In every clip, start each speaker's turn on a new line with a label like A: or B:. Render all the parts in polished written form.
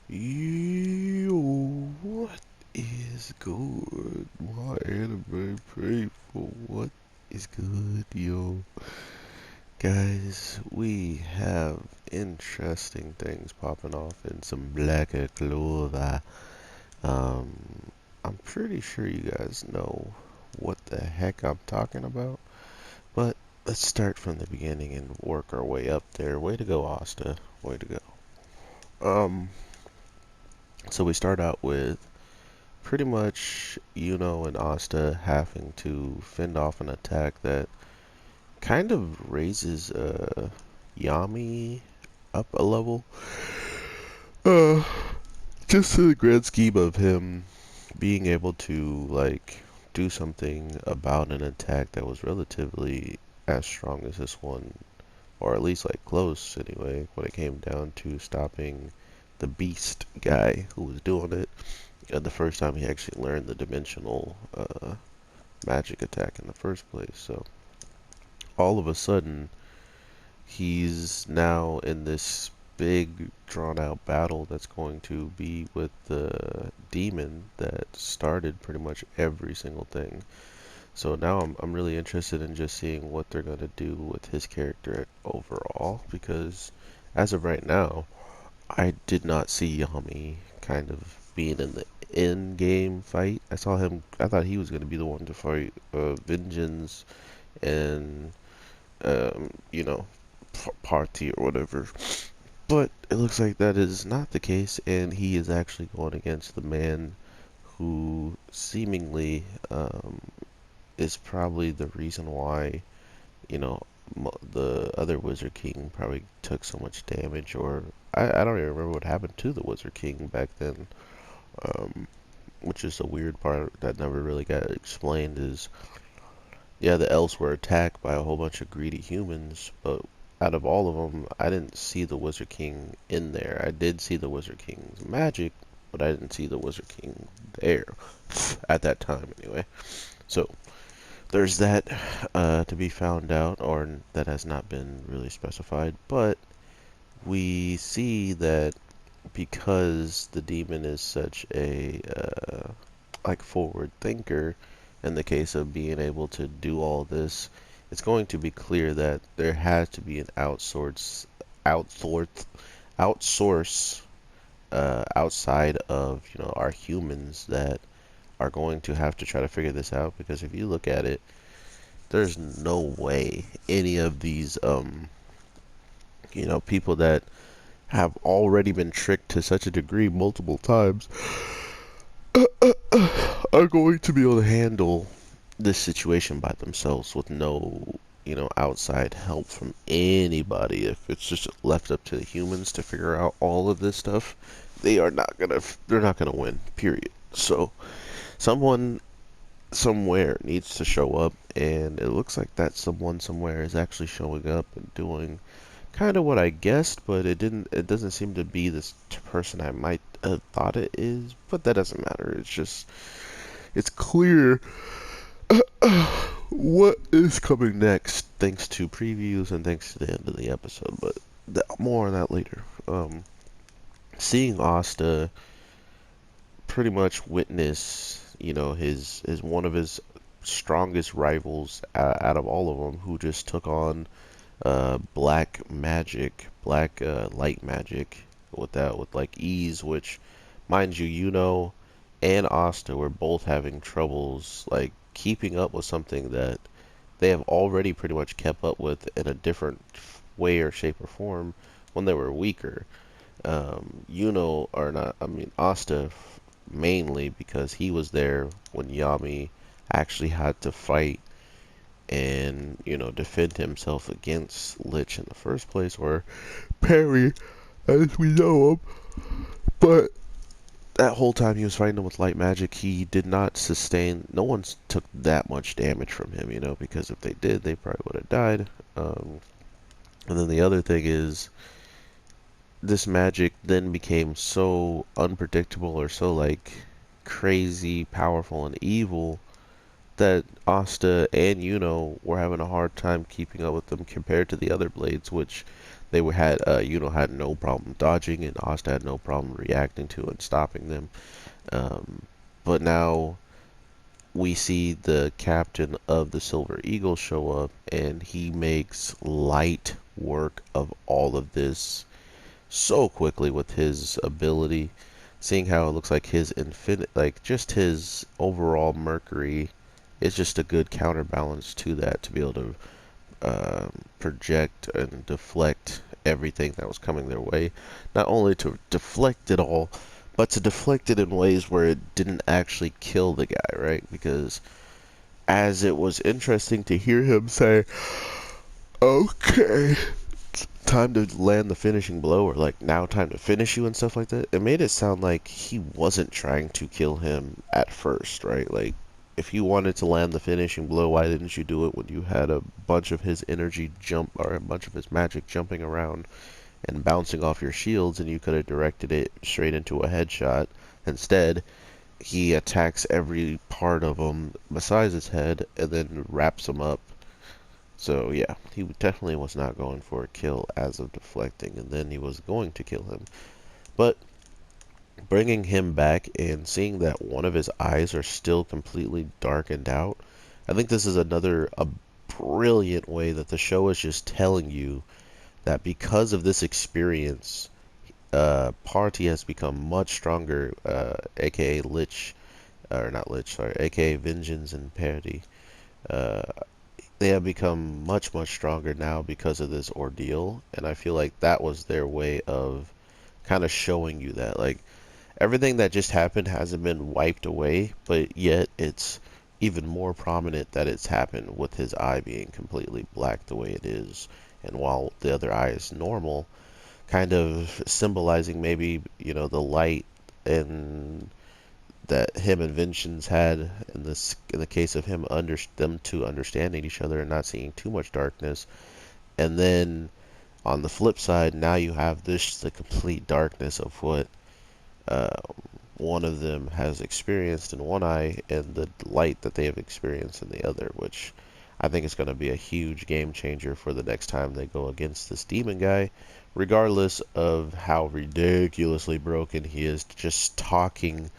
A: Yo, what is good? My anime people, what is good, yo? Guys, we have interesting things popping off in some black Clover. Um, I'm pretty sure you guys know what the heck I'm talking about, but let's start from the beginning and work our way up there. Way to go, Asta. Way to go. Um, so we start out with pretty much Yuno and Asta having to fend off an attack that kind of raises Yami up a level. Uh, just to the grand scheme of him being able to like do something about an attack that was relatively as strong as this one, or at least like close anyway, when it came down to stopping the beast guy who was doing it. The first time he actually learned the dimensional magic attack in the first place. So all of a sudden, he's now in this big, drawn out battle that's going to be with the demon that started pretty much every single thing. So now I'm really interested in just seeing what they're going to do with his character overall, because as of right now, I did not see Yami kind of being in the in-game fight. I saw him. I thought he was going to be the one to fight Vengeance and you know, Party or whatever. But it looks like that is not the case, and he is actually going against the man who seemingly is probably the reason why you know the other Wizard King probably took so much damage, or I don't even remember what happened to the Wizard King back then. Um, which is a weird part that never really got explained. Is yeah, the elves were attacked by a whole bunch of greedy humans, but out of all of them, I didn't see the Wizard King in there. I did see the Wizard King's magic, but I didn't see the Wizard King there at that time anyway. So there's that to be found out, or that has not been really specified. But we see that because the demon is such a like forward thinker, in the case of being able to do all this, it's going to be clear that there has to be an outsource, outsource outside of our humans that are going to have to try to figure this out. Because if you look at it, there's no way any of these people that have already been tricked to such a degree multiple times are going to be able to handle this situation by themselves with no, outside help from anybody. If it's just left up to the humans to figure out all of this stuff, they're not gonna win, period. So, someone somewhere needs to show up, and it looks like that someone somewhere is actually showing up and doing kind of what I guessed, but it doesn't seem to be this person I might have thought it is, but that doesn't matter. It's clear what is coming next, thanks to previews and thanks to the end of the episode. But more on that later. Seeing Asta pretty much witness, his one of his strongest rivals out of all of them, who just took on black magic, black light magic with like ease, which, mind you, and Asta were both having troubles like keeping up with something that they have already pretty much kept up with in a different way or shape or form when they were weaker. Or not, I mean Asta mainly because he was there when Yami actually had to fight and defend himself against Lich in the first place, or Perry as we know him. But that whole time he was fighting him with light magic, he did not sustain. No one took that much damage from him, because if they did, they probably would have died. And then the other thing is, this magic then became so unpredictable or so like crazy powerful and evil that Asta and were having a hard time keeping up with them compared to the other blades, which had had no problem dodging, and Asta had no problem reacting to and stopping them. Um, but now we see the captain of the Silver Eagle show up, and he makes light work of all of this so quickly with his ability. Seeing how it looks like his infinite, like just his overall Mercury is just a good counterbalance to that, to be able to project and deflect everything that was coming their way. Not only to deflect it all, but to deflect it in ways where it didn't actually kill the guy, right? Because as it was interesting to hear him say, okay, time to land the finishing blow, or like now time to finish you and stuff like that, it made it sound like he wasn't trying to kill him at first, right? Like, if you wanted to land the finishing blow, why didn't you do it when you had a bunch of his energy jump, or a bunch of his magic jumping around and bouncing off your shields, and you could have directed it straight into a headshot? Instead, he attacks every part of him besides his head and then wraps him up. So yeah, he definitely was not going for a kill as of deflecting, and then he was going to kill him. But bringing him back and seeing that one of his eyes are still completely darkened out, I think this is a brilliant way that the show is just telling you that because of this experience, Party has become much stronger, aka Lich, or not Lich, sorry, aka Vengeance and Parity. Uh, they have become much, much stronger now because of this ordeal, and I feel like that was their way of kind of showing you that, like, everything that just happened hasn't been wiped away, but yet it's even more prominent that it's happened with his eye being completely black the way it is, and while the other eye is normal, kind of symbolizing maybe, the light and that him and Vincians had in the case of them two understanding each other and not seeing too much darkness. And then on the flip side, now you have the complete darkness of what uh, one of them has experienced in one eye, and the light that they have experienced in the other, which I think is going to be a huge game changer for the next time they go against this demon guy, regardless of how ridiculously broken he is. Just talking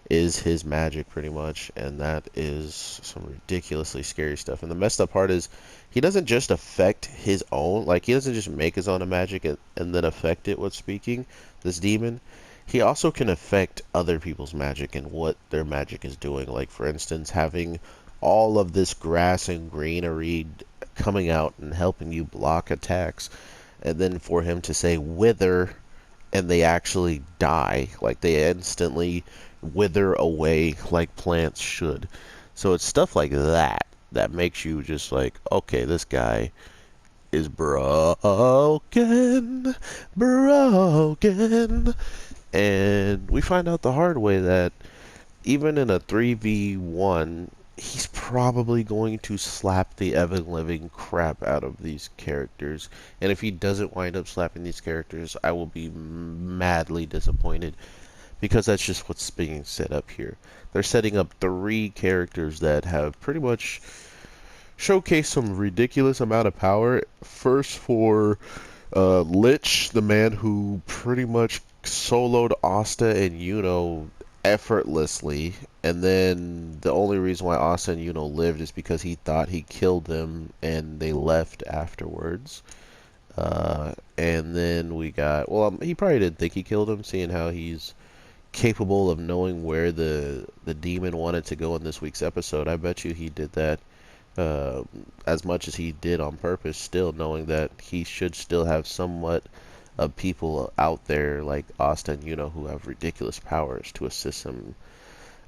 A: is his magic pretty much, and that is some ridiculously scary stuff. And the messed up part is he doesn't just affect his own, like he doesn't just make his own magic and then affect it with speaking, this demon. He also can affect other people's magic and what their magic is doing. Like, for instance, having all of this grass and greenery coming out and helping you block attacks, and then for him to say wither, and they actually die, like they instantly wither away like plants should. So it's stuff like that that makes you just like, okay, this guy is broken, broken. And we find out the hard way that even in a 3v1, he's probably going to slap the ever-living crap out of these characters. And if he doesn't wind up slapping these characters, I will be madly disappointed, because that's just what's being set up here. They're setting up 3 characters that have pretty much showcased some ridiculous amount of power. First for Lich, the man who pretty much soloed Asta and effortlessly, and then the only reason why Asta and lived is because he thought he killed them and they left afterwards. And then we got, well, he probably didn't think he killed him, seeing how he's capable of knowing where the demon wanted to go in this week's episode. I bet you he did that as much as he did on purpose, still knowing that he should still have somewhat of people out there like Asta and who have ridiculous powers to assist him,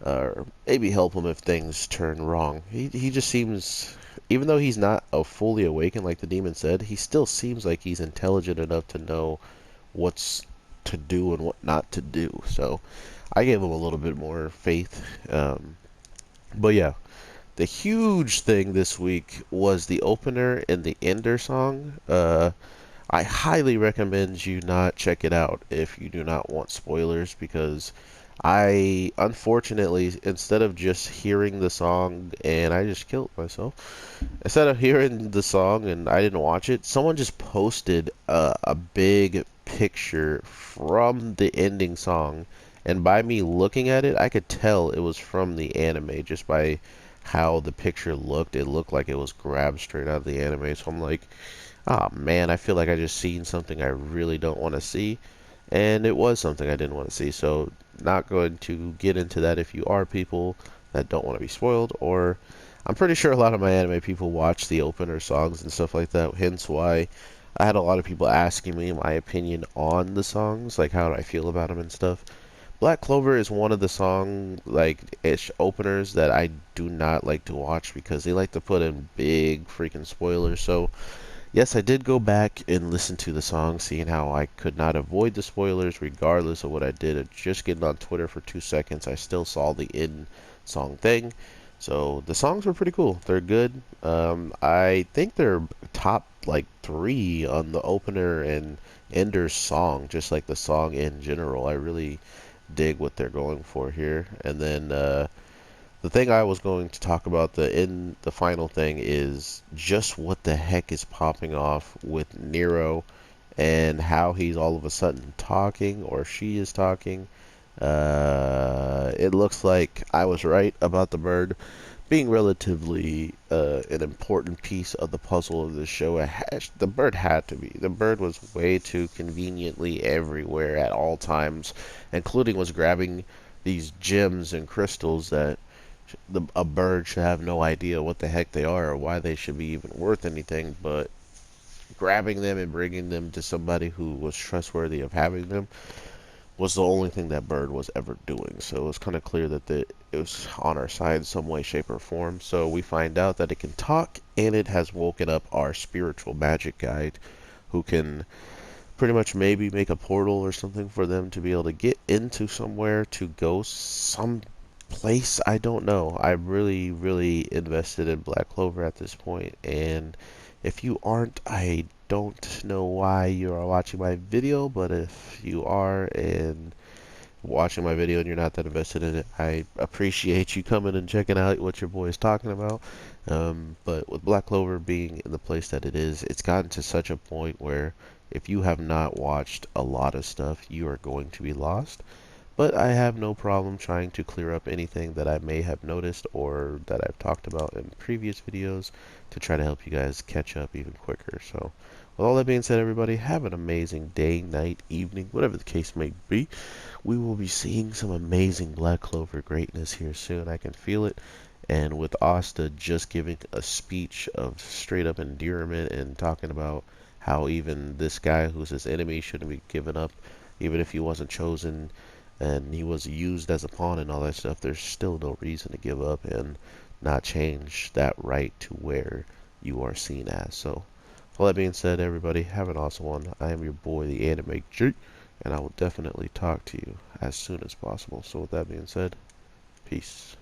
A: or maybe help him if things turn wrong. He just seems, even though he's not a fully awakened like the demon said, he still seems like he's intelligent enough to know what's to do and what not to do. So I gave him a little bit more faith. But yeah, the huge thing this week was the opener and the ender song. I highly recommend you not check it out if you do not want spoilers, because I unfortunately, instead of just hearing the song, and I just killed myself, instead of hearing the song and I didn't watch it, someone just posted a big picture from the ending song, and by me looking at it, I could tell it was from the anime just by how the picture looked. It looked like it was grabbed straight out of the anime, so I'm like, oh man, I feel like I just seen something I really don't want to see, and it was something I didn't want to see. So not going to get into that if you are people that don't want to be spoiled, or I'm pretty sure a lot of my anime people watch the opener songs and stuff like that, hence why I had a lot of people asking me my opinion on the songs, like how do I feel about them and stuff. Black Clover is one of the song like ish openers that I do not like to watch because they like to put in big freaking spoilers. So yes, I did go back and listen to the song, seeing how I could not avoid the spoilers regardless of what I did. Just getting on Twitter for 2 seconds, I still saw the in song thing. So the songs were pretty cool. They're good. I think they're top like three on the opener and Ender's song, just like the song in general. I really dig what they're going for here. And then the thing I was going to talk about the final thing is just what the heck is popping off with Nero and how he's all of a sudden talking or she is talking. It looks like I was right about the bird being relatively an important piece of the puzzle of this show. The bird had to be. The bird was way too conveniently everywhere at all times, including was grabbing these gems and crystals that a bird should have no idea what the heck they are or why they should be even worth anything, but grabbing them and bringing them to somebody who was trustworthy of having them was the only thing that bird was ever doing. So it was kind of clear that it was on our side in some way, shape, or form. So we find out that it can talk, and it has woken up our spiritual magic guide, who can pretty much maybe make a portal or something for them to be able to get into somewhere to go some place. I don't know. I'm really, really invested in Black Clover at this point, and if you aren't, I don't know why you are watching my video, but if you are and watching my video and you're not that invested in it, I appreciate you coming and checking out what your boy is talking about. But with Black Clover being in the place that it is, it's gotten to such a point where if you have not watched a lot of stuff, you are going to be lost. But I have no problem trying to clear up anything that I may have noticed or that I've talked about in previous videos to try to help you guys catch up even quicker. So, with all that being said, everybody, have an amazing day, night, evening, whatever the case may be. We will be seeing some amazing Black Clover greatness here soon. I can feel it. And with Asta just giving a speech of straight up endearment and talking about how even this guy who's his enemy shouldn't be given up, even if he wasn't chosen and he was used as a pawn and all that stuff, there's still no reason to give up and not change that right to where you are seen as. So, all that being said, everybody, have an awesome one. I am your boy, the Anime G, and I will definitely talk to you as soon as possible. So, with that being said, peace.